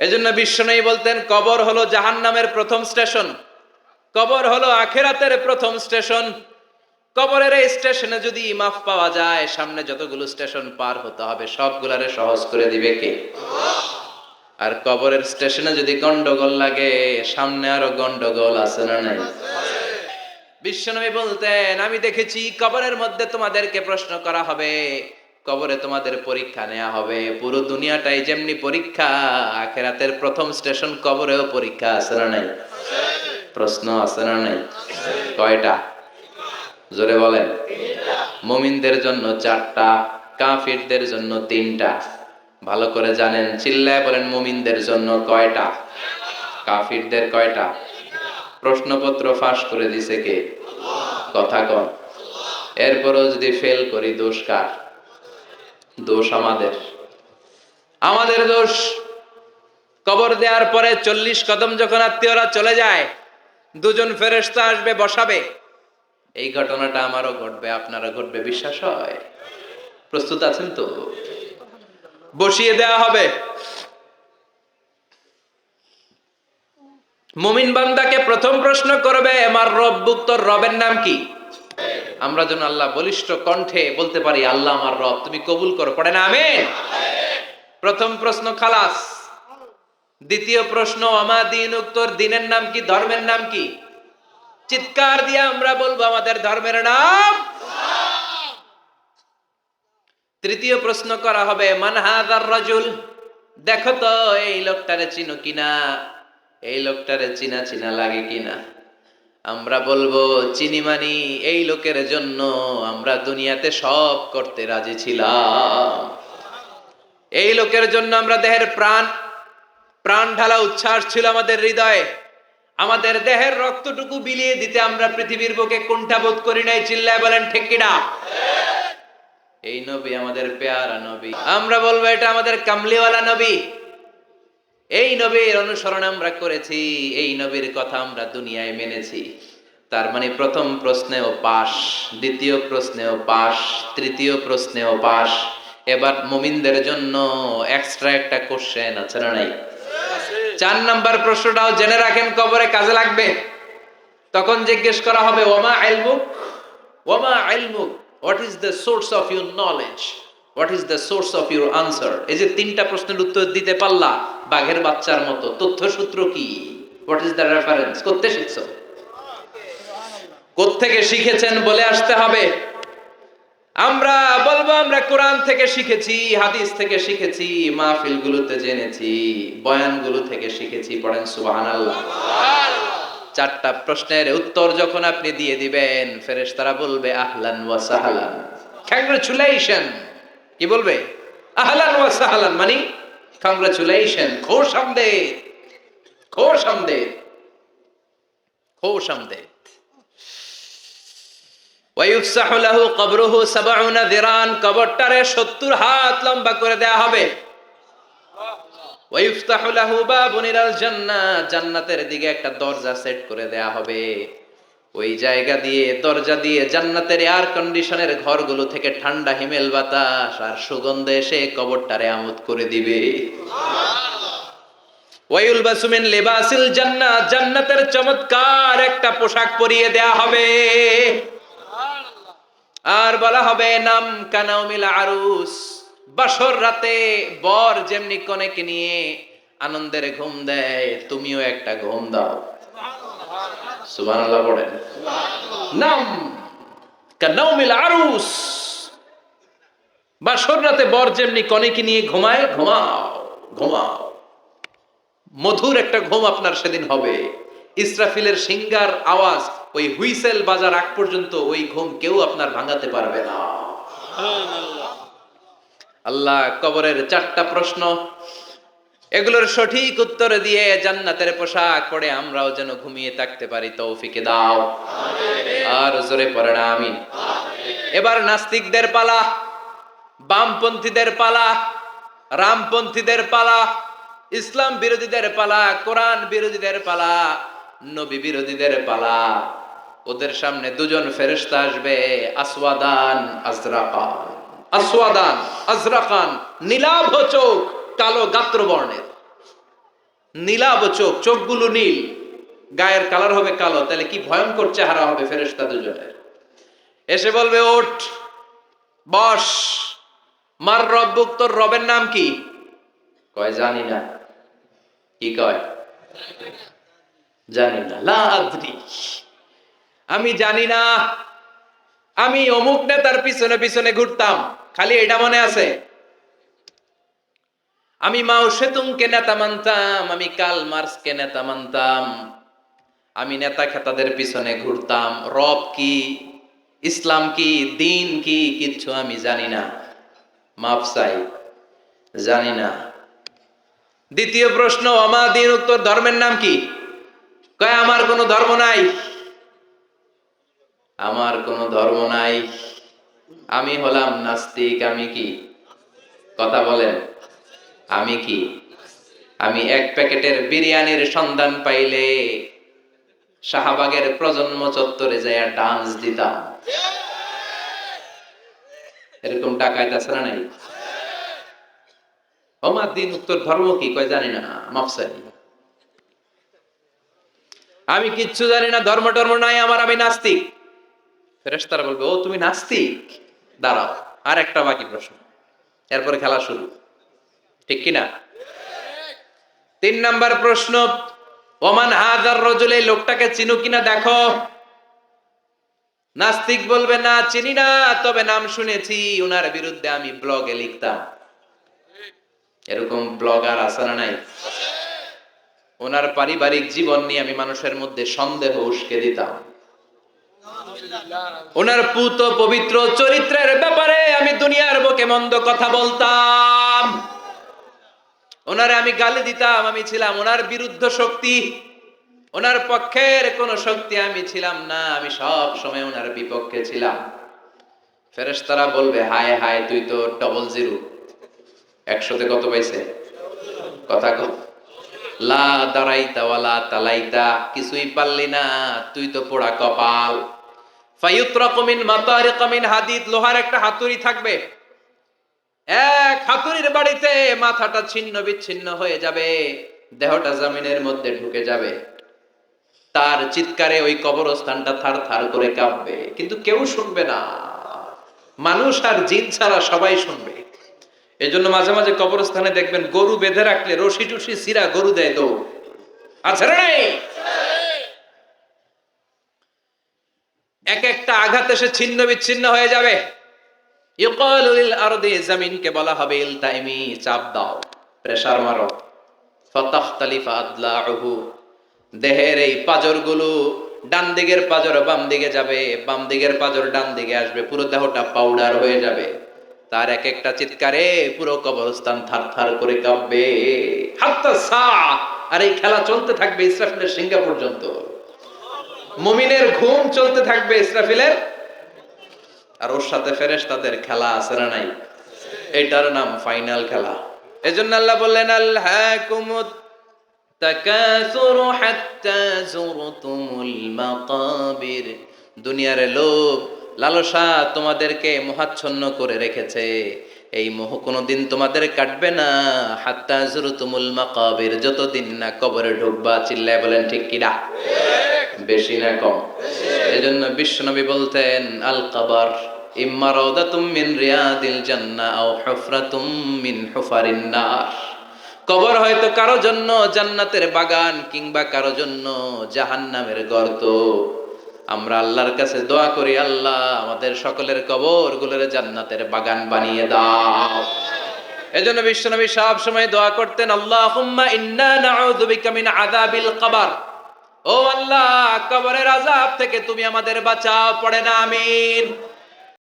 এজন্য বিশ্বনবী বলতেন, কবর হলো জাহান্নামের প্রথম স্টেশন, কবর হলো আখিরাতের প্রথম স্টেশন। কবরের এই স্টেশনে যদি মাফ পাওয়া যায়, সামনে যতগুলো স্টেশন পার হতে হবে সবগুলারে সহজ করে দিবে কে? আর কবরের স্টেশনে যদি গন্ডগোল লাগে, সামনে আরো গন্ডগোল আছে না নাই? বিশ্বনবী বলতেন, আমি দেখেছি কবরের মধ্যে তোমাদেরকে প্রশ্ন করা হবে, কবরে তোমাদের পরীক্ষা নেওয়া হবে। পুরো দুনিয়াটাই যেমনি পরীক্ষা, আখিরাতের প্রথম স্টেশন কবরেও পরীক্ষা আছে না নাই? প্রশ্ন আছে না নাই? কয়টা? জোরে বলেন। মুমিনদের জন্য 4টা, কাফিরদের জন্য 3টা। ভালো করে জানেন, চিল্লায় বলেন, মুমিনদের জন্য কয়টা, কাফিরদের কয়টা? প্রশ্নপত্র ফাঁস করে দিছে কে? কথা কন। এরপরও যদি ফেল করি, দোষ কার? দোষ আমাদের, আমাদের দোষ। কবর দেওয়ার পরে 40 কদম যখন আত্মীয়রা চলে যায়, দুজন ফেরেশতা আসবে, বসাবে। এই ঘটনাটা আমারও ঘটবে, আপনারও ঘটবে, বিশ্বাস হয়? প্রস্তুত আছেন তো? বসিয়ে দেওয়া হবে। মুমিন বান্দাকে প্রথম প্রশ্ন করবে, আমার রব্বুক, তোর রবের নাম কি? আমরা যেন আল্লাহ বলিষ্ঠ কণ্ঠে বলতে পারি, আল্লাহ আমার রব, তুমি কবুল করো। পড়ে না আমিন? প্রথম প্রশ্ন খালাস। দ্বিতীয় প্রশ্ন, আমা দীনুক, তোর দিনের নাম কি, ধর্মের নাম কি? চিৎকার দিয়ে আমরা বলবো, আমাদের ধর্মের নাম। তৃতীয় প্রশ্ন করা হবে, মান হাযার রাজুল, দেখো তো এই লোকটারে চিনো কিনা, এই লোকটারে চিনা চিনা লাগে কিনা। আমরা বলবো, চিনি মানি, এই লোকের জন্য আমরা দুনিয়াতে সব করতে রাজি ছিলাম। এই লোকের জন্য আমরা দেহের প্রাণ ঢালা উচ্ছ্বাস ছিল আমাদের হৃদয়ে। আমাদের দেহের রক্তটুকু বিলিয়ে দিতে আমরা পৃথিবীর বুকে কুণ্ঠাবোধ করি নাই। চিল্লায় বলেন ঠিক কিনা? এই নবী আমাদের পেয়ারা নবী। আমরা বলবো, এটা আমাদের কামলিওয়ালা নবী। এই নবীর অনুসরণ আমরা করেছি, এই নবীর কথা আমরা দুনিয়ায় মেনেছি। তার মানে প্রথম প্রশ্নেও পাস, দ্বিতীয় প্রশ্নেও পাস, তৃতীয় প্রশ্নেও পাস। এবার মুমিনদের জন্য এক্সট্রা একটা কোশ্চেন আছে না নাই? 4 নাম্বার প্রশ্নটাও জেনে রাখেন, কবরে কাজে লাগবে। তখন জিজ্ঞেস করা হবে, ওমা ইলমুক, ওমা ইলমুক, what is the source of your knowledge, what is the source of your answer. এই যে 3টা প্রশ্নের উত্তর দিতে পারলা বাঘের বাচ্চার মতো, তথ্যসূত্র কি? What is the reference? করতে শিখছো, কোত্থেকে শিখেছেন বলে আসতে হবে। আমরা বলবো, আমরা কোরআন থেকে শিখেছি, হাদিস থেকে শিখেছি, মাহফিলগুলোতে জেনেছি, বয়ানগুলো থেকে শিখেছি। পড়েন সুবহানাল্লাহ। 4টা প্রশ্নের উত্তর যখন আপনি দিয়ে দিবেন, ফেরেশতারা বলবে আহলান ওয়া সাহলান, কংগ্রাচুলেশন। কি বলবে? আহলান ওয়া সাহলান, মানে কংগ্রাচুলেশন, খোশ আমদেদ, খোশ আমদেদ, খোশ আমদেদ। ওয়ায়ুফসাহু লাহু কবরুহু 70 যিরান, কবরটারে 70 হাত লম্বা করে দেয়া হবে। ওয়ায়ুফতাহু লাহু বাবুন ইলাল জান্নাহ, জান্নাতের দিকে একটা দরজা সেট করে দেয়া হবে। ওই জায়গা দিয়ে, দরজা দিয়ে জান্নাতের এয়ার কন্ডিশনের ঘরগুলো থেকে ঠান্ডা হিমেল বাতাস আর সুগন্ধে এসে কবরটারে আমোদ করে দিবে। ওয়ায়ুলবাসু মিন লিবাসিল জান্নাহ, জান্নাতের চমৎকার একটা পোশাক পরিয়ে দেয়া হবে। আর বলা হবে, নাম কানাউমিল আরুস, বাসর রাতে বর যেমনি কনেকে নিয়ে আনন্দের ঘুম দেয়, তুমিও একটা ঘুম দাও। সুবহানাল্লাহ পড়েন। নাম কানাউমিল আরুস, বাসর রাতে বর যেমনি কনেকে নিয়ে ঘুমায়, ঘুমাও ঘুমাও। মধুর একটা ঘুম আপনার সেদিন হবে। ইসরাফিলের সিঙ্গার আওয়াজ, ওই হুইসেল বাজার আগ পর্যন্ত ওই ঘুম কেউ আপনার ভাঙাতে পারবে না। আল্লাহ কবরের 4টা প্রশ্ন, এগুলোর সঠিক উত্তর দিয়ে জান্নাতের পোশাক পরে আমরাও যেন ঘুমিয়ে থাকতে পারি, তৌফিকে দাও। আর জোরে পড়ে না আমিন। এবার নাস্তিকদের পালা, বামপন্থীদের পালা, রামপন্থীদের পালা, ইসলাম বিরোধীদের পালা, কোরআন বিরোধীদের পালা, নবী বিরোধীদের পালা। ওদের সামনে 2জন ফেরেশতা আসবে, আসওয়াদান আজরাকান, আসওয়াদান আজরাকান, নীলাভ চোখ, কালো গাত্র বর্ণের। নীলাভ চোখ, চোখগুলো নীল, গায়ের কালার হবে কালো, তাহলে কি ভয়ঙ্কর চেহারা হবে ফেরেশতা দুজনের। এসে বলবে ওঠ, বস, মার রব্বুক, তোর রবের নাম কি? কয় জানি না। কি কয়? জানি না। লা আদরি, আমি জানি না। আমি অমুক নেতার পিছনে পিছনে ঘুরতাম, খালি এটা মনে আছে। আমি মাও সেতুংকে নেতা মানতাম, আমি কাল মার্কসকে নেতা মানতাম, আমি নেতা খেতাদের পিছনে ঘুরতাম। রব কি, ইসলাম কি, দিন কি, কিচ্ছু আমি জানি না। মাফ চাই, জানি না। দ্বিতীয় প্রশ্ন, আমা দিন, উত্তর ধর্মের নাম কি? কয় আমার কোনো ধর্ম নাই, আমার কোনো ধর্ম নাই, আমি হলাম নাস্তিক। আমি কি? কথা বলেন, আমি কি? আমি এক প্যাকেটের বিরিয়ানির সন্ধান পাইলে শাহবাগের প্রজন্ম চত্বরে যায় ডান্স দিতাম। এরকম ডাকাইত আছে না নাই? ওমা দিন, উত্তর ধর্ম কি? কয় জানি না, মাফসাই, আমি কিচ্ছু জানি না, ধর্ম টর্ম নাই আমার, আমি নাস্তিক। ফেরেশতারা বলবে ও তুমি নাস্তিক, দাঁড়াও, আর একটা বাকি প্রশ্ন, এরপরে খেলা শুরু, ঠিক কিনা? 3 নাম্বার প্রশ্ন, ওমান হাদার রজুল, এই লোকটাকে চিনো কিনা দেখো। নাস্তিক বলবে না চিনি না, তবে নাম শুনেছি, ওনার বিরুদ্ধে আমি ব্লগে লিখতাম। এরকম ব্লগার আছে না নাই? ওনার পারিবারিক জীবন নিয়ে আমি মানুষের মধ্যে সন্দেহ উস্কে দিতাম। ওনার পুত পবিত্র চরিত্রের ব্যাপারে আমি দুনিয়ার বুকে মন্দ কথা বলতাম। ওনারে আমি গালি দিতাম, আমি ছিলাম ওনার বিরুদ্ধ শক্তি, ওনার পক্ষের কোন শক্তি আমি ছিলাম না, আমি সব সময় ওনার বিপক্ষে ছিলাম। ফেরেশতারা বলবে হায় হায়, তুই তো ডবল জিরো, 100তে কত পাইছে? কথা কও। লা দারাইতা ওয়ালা তালাইতা, কিছুই পারলি না, তুই তো পোড়া কপাল। ফায়ুতরাকু মিন মাতারিক মিন হাদিদ, লোহার একটা হাতুড়ি থাকবে, এক হাতুড়ির বাড়িতে মাথাটা ছিন্ন বিচ্ছিন্ন হয়ে যাবে, দেহটা জমিনের মধ্যে ঢুকে যাবে, তার চিৎকারে ওই কবরস্থানটা থার থার করে কাঁপবে, কিন্তু কেউ শুনবে না, মানুষ আর জিন ছাড়া সবাই শুনবে। এজন্য মাঝে মাঝে কবরস্থানে দেখবেন গরু বেঁধে রাখলে রশি টুসি সিরা গরু দেয় দৌড়, আছে না নাই? এক একটা আঘাতে সে ছিন্ন বিচ্ছিন্ন হয়ে যাবে। ইউকালু লিল আরদি, জমিনকে বলা হবে ইলতাইমি, চাপ দাও, প্রেসার মারো। ফাতাখতালিফা আদলাউহু, দেহের এই পাজরগুলো, ডান দিকের পাজর বাম দিকে যাবে, বাম দিকের পাজর ডান দিকে আসবে, পুরো দেহটা পাউডার হয়ে যাবে। তার এক একটা চিৎকারে পুরো কবরস্থান থার থার করে কাঁপবে। হাত্তা সা, আর এই খেলা চলতে থাকবে ইসরাফিলের সিংহা পর্যন্ত। মুমিনের ঘুম চলতে থাকবে ইসরাফিলের, আর ওর সাথে ফেরেশতাদের খেলা আছে না নাই? এটার নাম ফাইনাল খেলা। এজন্য আল্লাহ বললেন আলহাকুমুত তাকাসুরু হাত্তা যুরতুমুল মাকাবির, দুনিয়ার লোভ লালসা তোমাদেরকে মোহাচ্ছন্ন করে রেখেছে, এই মোহ কোনোদিন তোমাদের কাটবে না। হাত্তা যুরতুমুল মাকাবির, যতদিন না কবরে ঢুকবা। চিল্লায় বলেন ঠিক কিনা? বেশি না কম? এজন্য বিশ্বনবী বলতেন আল কবর ইম্মা রাউদাতুম মিন রিয়াদিল জান্নাহ আও হুফরাতুম মিন হুফারিন নার, কবর হয়তো কারো জন্য জান্নাতের বাগান, কিংবা কারো জন্য জাহান্নামের গর্ত। আমরা আল্লাহর কাছে দোয়া করি, আল্লাহ আমাদের সকলের কবর গুলোরে জান্নাতের বাগান বানিয়ে দাও। এজন্য বিশ্বনবী সব সময় দোয়া করতেন, আল্লাহুম্মা ইন্না নাউযু বিকা মিন আযাবিল কবর, ও আল্লাহ কবরের আযাব থেকে তুমি আমাদের বাঁচাও। পড়ে না আমিন।